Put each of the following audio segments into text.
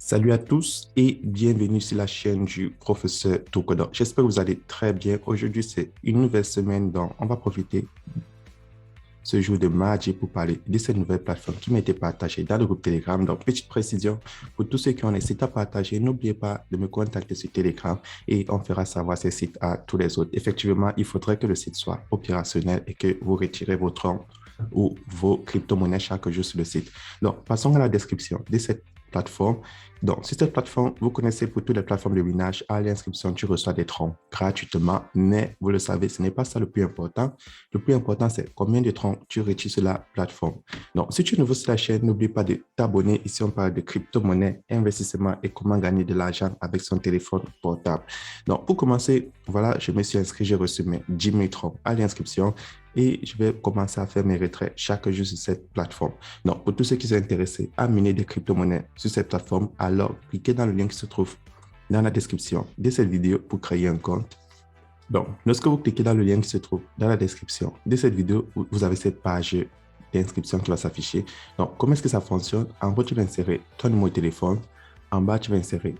Salut à tous et bienvenue sur la chaîne du professeur Tokoda. J'espère que vous allez très bien. Aujourd'hui, c'est une nouvelle semaine dont on va profiter ce jour de mardi pour parler de cette nouvelle plateforme qui m'a été partagée dans le groupe Telegram. Donc, petite précision pour tous ceux qui ont les sites à partager, n'oubliez pas de me contacter sur Telegram et on fera savoir ces sites à tous les autres. Effectivement, il faudrait que le site soit opérationnel et que vous retirez vos troncs ou vos crypto-monnaies chaque jour sur le site. Donc, passons à la description de cette plateforme. Donc, sur cette plateforme, vous connaissez pour toutes les plateformes de minage, à l'inscription, tu reçois des troncs gratuitement, mais vous le savez, ce n'est pas ça le plus important. Le plus important, c'est combien de troncs tu retires sur la plateforme. Donc, si tu es nouveau sur la chaîne, n'oublie pas de t'abonner. Ici, on parle de crypto-monnaie, investissement et comment gagner de l'argent avec son téléphone portable. Donc, pour commencer, voilà, je me suis inscrit, j'ai reçu mes 10 000 troncs à l'inscription et je vais commencer à faire mes retraits chaque jour sur cette plateforme. Donc, pour tous ceux qui sont intéressés à miner des crypto-monnaies sur cette plateforme, alors cliquez dans le lien qui se trouve dans la description de cette vidéo pour créer un compte. Donc, lorsque vous cliquez dans le lien qui se trouve dans la description de cette vidéo, vous avez cette page d'inscription qui va s'afficher. Donc, comment est-ce que ça fonctionne? En haut, tu vas insérer ton numéro de téléphone. En bas, tu vas insérer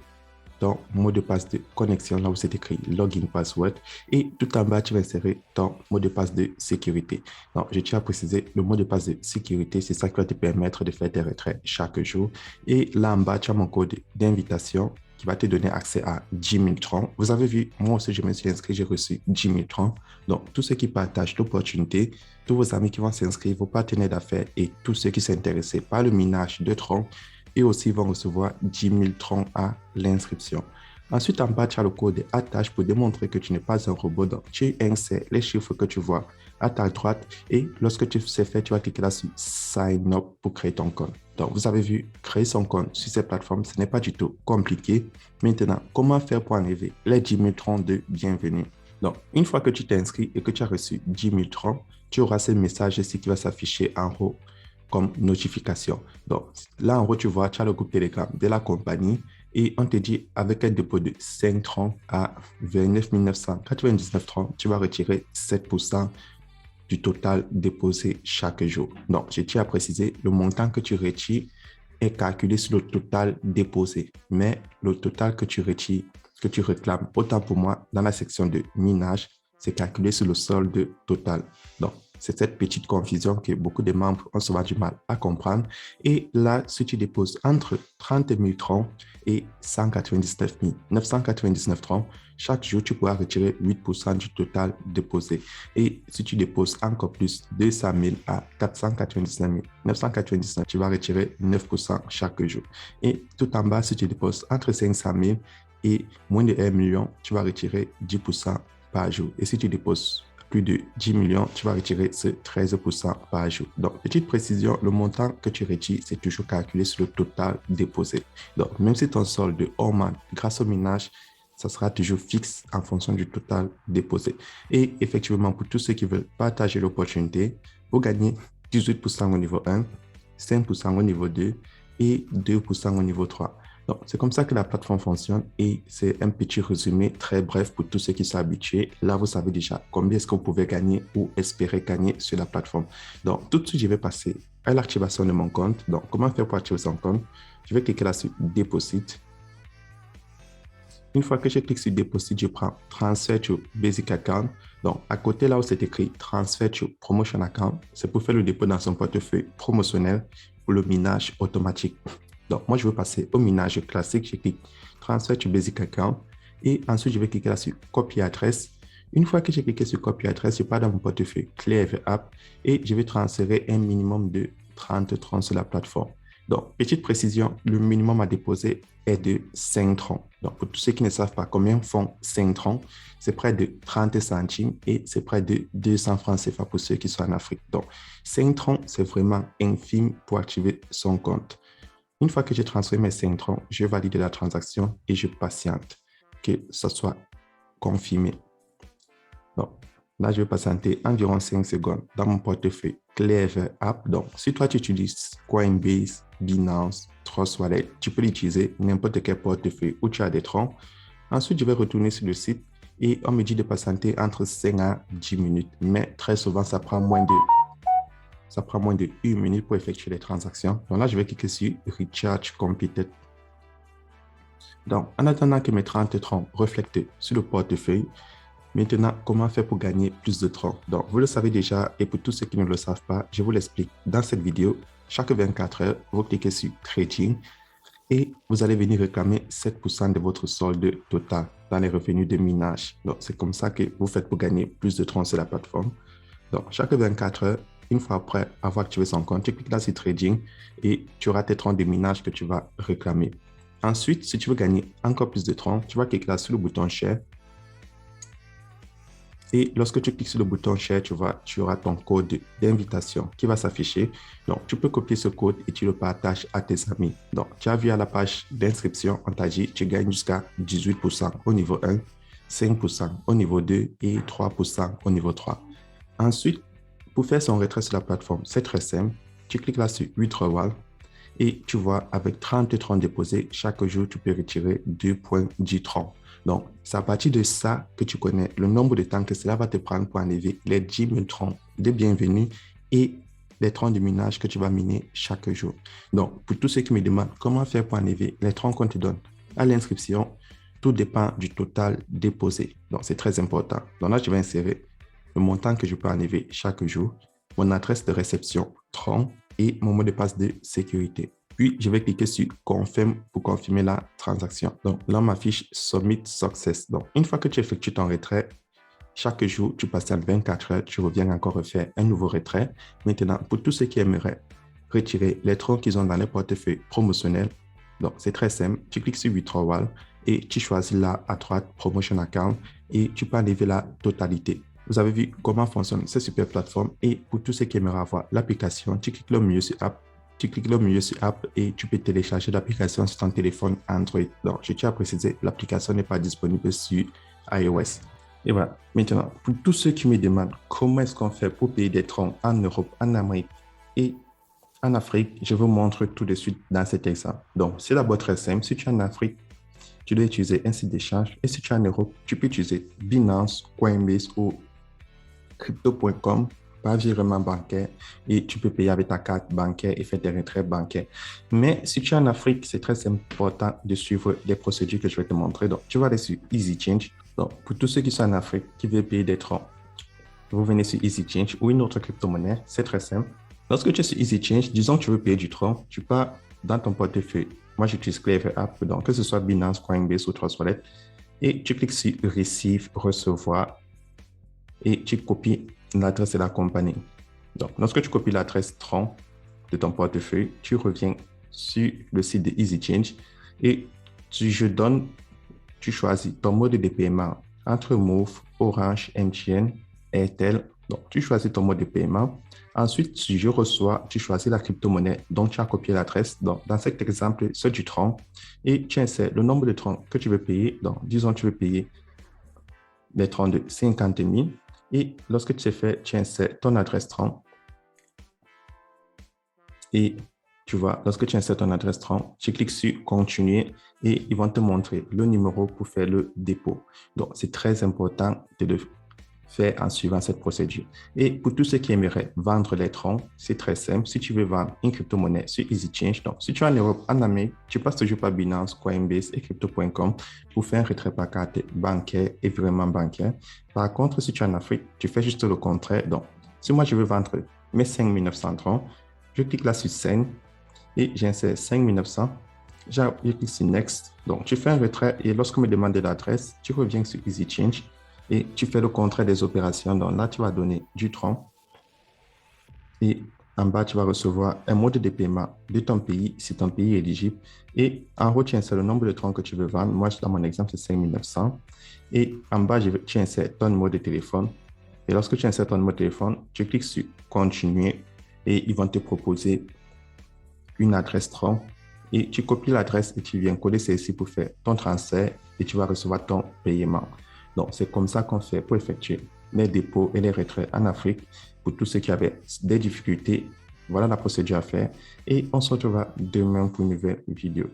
ton mot de passe de connexion, là où c'est écrit login password. Et tout en bas, tu vas insérer ton mot de passe de sécurité. Donc, je tiens à préciser, le mot de passe de sécurité, c'est ça qui va te permettre de faire tes retraits chaque jour. Et là en bas, tu as mon code d'invitation qui va te donner accès à 10 000 troncs. Vous avez vu, moi aussi, je me suis inscrit, j'ai reçu 10 000 troncs. Donc, tous ceux qui partagent l'opportunité, tous vos amis qui vont s'inscrire, vos partenaires d'affaires et tous ceux qui sont intéressés par le minage de troncs, et aussi vont recevoir 10 000 troncs à l'inscription. Ensuite, en bas, tu as le code attache pour démontrer que tu n'es pas un robot. Donc, tu insères les chiffres que tu vois à ta droite et lorsque tu sais fait, tu vas cliquer là sur Sign Up pour créer ton compte. Donc, vous avez vu, créer son compte sur ces plateformes, ce n'est pas du tout compliqué. Maintenant, comment faire pour enlever les 10 000 troncs de bienvenue? Donc, une fois que tu t'es inscrit et que tu as reçu 10 000 troncs, tu auras ce message ici qui va s'afficher en haut comme notification. Donc, là, en haut, tu vois, tu as le groupe Telegram de la compagnie et on te dit avec un dépôt de 5 troncs à 29 999 troncs, tu vas retirer 7% du total déposé chaque jour. Donc, je tiens à préciser, le montant que tu retires est calculé sur le total déposé, mais le total que tu retires, que tu réclames, autant pour moi, dans la section de minage, c'est calculé sur le solde total. Donc, c'est cette petite confusion que beaucoup de membres ont souvent du mal à comprendre. Et là, si tu déposes entre 30 000 troncs et 199 999 troncs, chaque jour, tu pourras retirer 8% du total déposé. Et si tu déposes encore plus, 200 000 à 499 999, tu vas retirer 9% chaque jour. Et tout en bas, si tu déposes entre 500 000 et moins de 1 million, tu vas retirer 10% par jour. Et si tu déposes plus de 10 millions, tu vas retirer ce 13% par jour. Donc, petite précision, le montant que tu retires, c'est toujours calculé sur le total déposé. Donc, même si ton solde augmente grâce au minage, ça sera toujours fixe en fonction du total déposé. Et effectivement, pour tous ceux qui veulent partager l'opportunité, vous gagnez 18% au niveau 1, 5% au niveau 2 et 2% au niveau 3. Donc, c'est comme ça que la plateforme fonctionne et c'est un petit résumé très bref pour tous ceux qui sont habitués. Là, vous savez déjà combien est-ce qu'on pouvait gagner ou espérer gagner sur la plateforme. Donc, tout de suite, je vais passer à l'activation de mon compte. Donc, comment faire pour activer son compte? Je vais cliquer là sur Deposit. Une fois que je clique sur Deposit, je prends Transfer to Basic Account. Donc, à côté, là où c'est écrit Transfer to Promotion Account, c'est pour faire le dépôt dans son portefeuille promotionnel pour le minage automatique. Donc, moi, je veux passer au minage classique. Je clique Transfer to Basic Account et ensuite, je vais cliquer là sur Copie adresse. Une fois que j'ai cliqué sur Copie adresse, je pars dans mon portefeuille Clear App et je vais transférer un minimum de 30 troncs sur la plateforme. Donc, petite précision, le minimum à déposer est de 5 troncs. Donc, pour tous ceux qui ne savent pas combien font 5 troncs, c'est près de 30 centimes et c'est près de 200 francs CFA pour ceux qui sont en Afrique. Donc, 5 troncs, c'est vraiment infime pour activer son compte. Une fois que j'ai transféré mes 5 troncs, je valide la transaction et je patiente que ça soit confirmé. Donc, là, je vais patienter environ 5 secondes dans mon portefeuille Clever App. Donc, si toi, tu utilises Coinbase, Binance, Trust Wallet, tu peux l'utiliser n'importe quel portefeuille où tu as des troncs. Ensuite, je vais retourner sur le site et on me dit de patienter entre 5 à 10 minutes. Mais très souvent, ça prend moins de 1 minute pour effectuer les transactions. Donc là, je vais cliquer sur Recharge Completed. Donc, en attendant que mes 30 troncs reflètent sur le portefeuille, maintenant, comment faire pour gagner plus de troncs? Donc, vous le savez déjà, et pour tous ceux qui ne le savent pas, je vous l'explique dans cette vidéo. Chaque 24 heures, vous cliquez sur Trading et vous allez venir réclamer 7% de votre solde total dans les revenus de minage. Donc, c'est comme ça que vous faites pour gagner plus de troncs sur la plateforme. Donc, chaque 24 heures, une fois après avoir activé son compte, tu cliques là sur Trading et tu auras tes troncs de minage que tu vas réclamer. Ensuite, si tu veux gagner encore plus de troncs, tu vas cliquer là sur le bouton Share. Et lorsque tu cliques sur le bouton Share, tu auras ton code d'invitation qui va s'afficher. Donc, tu peux copier ce code et tu le partages à tes amis. Donc, tu as vu à la page d'inscription, on t'a dit tu gagnes jusqu'à 18% au niveau 1, 5% au niveau 2 et 3% au niveau 3. Ensuite, pour faire son retrait sur la plateforme, c'est très simple. Tu cliques là sur Withdrawal et tu vois, avec 30 troncs déposés, chaque jour, tu peux retirer 2,10 troncs. Donc, c'est à partir de ça que tu connais le nombre de temps que cela va te prendre pour enlever les 10 000 troncs de bienvenue et les troncs de minage que tu vas miner chaque jour. Donc, pour tous ceux qui me demandent comment faire pour enlever les troncs qu'on te donne à l'inscription, tout dépend du total déposé. Donc, c'est très important. Donc là, je vais insérer le montant que je peux enlever chaque jour, mon adresse de réception tronc et mon mot de passe de sécurité. Puis, je vais cliquer sur Confirm pour confirmer la transaction. Donc, là, on m'affiche Submit Success. Donc, une fois que tu effectues ton retrait, chaque jour, tu passes à 24 heures, tu reviens encore refaire un nouveau retrait. Maintenant, pour tous ceux qui aimeraient retirer les troncs qu'ils ont dans les portefeuilles promotionnels, donc c'est très simple. Tu cliques sur Withdrawal et tu choisis là à droite Promotion Account et tu peux enlever la totalité. Vous avez vu comment fonctionne cette super plateforme. Et pour tous ceux qui aimeraient avoir l'application, tu cliques le milieu sur App. Tu cliques le milieu sur App et tu peux télécharger l'application sur ton téléphone Android. Donc, je tiens à préciser, l'application n'est pas disponible sur iOS. Et voilà. Maintenant, pour tous ceux qui me demandent comment est-ce qu'on fait pour payer des troncs en Europe, en Amérique et en Afrique, je vous montre tout de suite dans cet exemple. Donc, c'est d'abord très simple. Si tu es en Afrique, tu dois utiliser un site d'échange. Et si tu es en Europe, tu peux utiliser Binance, Coinbase ou Crypto.com par virement bancaire et tu peux payer avec ta carte bancaire et faire des retraits bancaires. Mais si tu es en Afrique, c'est très important de suivre les procédures que je vais te montrer. Donc, tu vas aller sur Easy Change. Donc, pour tous ceux qui sont en Afrique, qui veulent payer des troncs, vous venez sur Easy Change ou une autre crypto-monnaie. C'est très simple. Lorsque tu es sur Easy Change, disons que tu veux payer du tronc, tu pars dans ton portefeuille. Moi, j'utilise Clever App, donc que ce soit Binance, Coinbase ou Trust Wallet, et tu cliques sur Receive, recevoir, et tu copies l'adresse de la compagnie. Donc, lorsque tu copies l'adresse tronc de ton portefeuille, tu reviens sur le site de Easy Change et tu choisis ton mode de paiement entre Move, Orange, MTN, Airtel. Donc, tu choisis ton mode de paiement. Ensuite, si je reçois, tu choisis la crypto-monnaie dont tu as copié l'adresse. Donc, dans cet exemple, c'est du tronc. Et tu insères le nombre de troncs que tu veux payer. Donc, disons, tu veux payer les troncs de 50 000. Et lorsque tu fais, tu insères ton adresse tronc. Et tu vois, lorsque tu insères ton adresse tronc, tu cliques sur Continuer et ils vont te montrer le numéro pour faire le dépôt. Donc, c'est très important de le faire en suivant cette procédure. Et pour tous ceux qui aimeraient vendre les troncs, c'est très simple. Si tu veux vendre une crypto-monnaie sur Easy Change, donc si tu es en Europe, en Amérique, tu passes toujours par Binance, Coinbase et Crypto.com pour faire un retrait par carte bancaire et virement bancaire. Par contre, si tu es en Afrique, tu fais juste le contraire. Donc, si moi je veux vendre mes 5 900 troncs, je clique là sur Send et j'insère 5 900. Je clique sur Next. Donc, tu fais un retrait et lorsqu'on me demande l'adresse, tu reviens sur Easy Change et tu fais le contraire des opérations. Donc là, tu vas donner du tronc et en bas, tu vas recevoir un mode de paiement de ton pays, si ton pays est éligible. Et en haut, tu insères le nombre de troncs que tu veux vendre. Moi, dans mon exemple, c'est 5 900. Et en bas, tu insères ton numéro de téléphone. Et lorsque tu insères ton numéro de téléphone, tu cliques sur Continuer et ils vont te proposer une adresse tronc. Et tu copies l'adresse et tu viens coder celle-ci pour faire ton transfert et tu vas recevoir ton paiement. Donc, c'est comme ça qu'on fait pour effectuer les dépôts et les retraits en Afrique. Pour tous ceux qui avaient des difficultés, voilà la procédure à faire. Et on se retrouvera demain pour une nouvelle vidéo.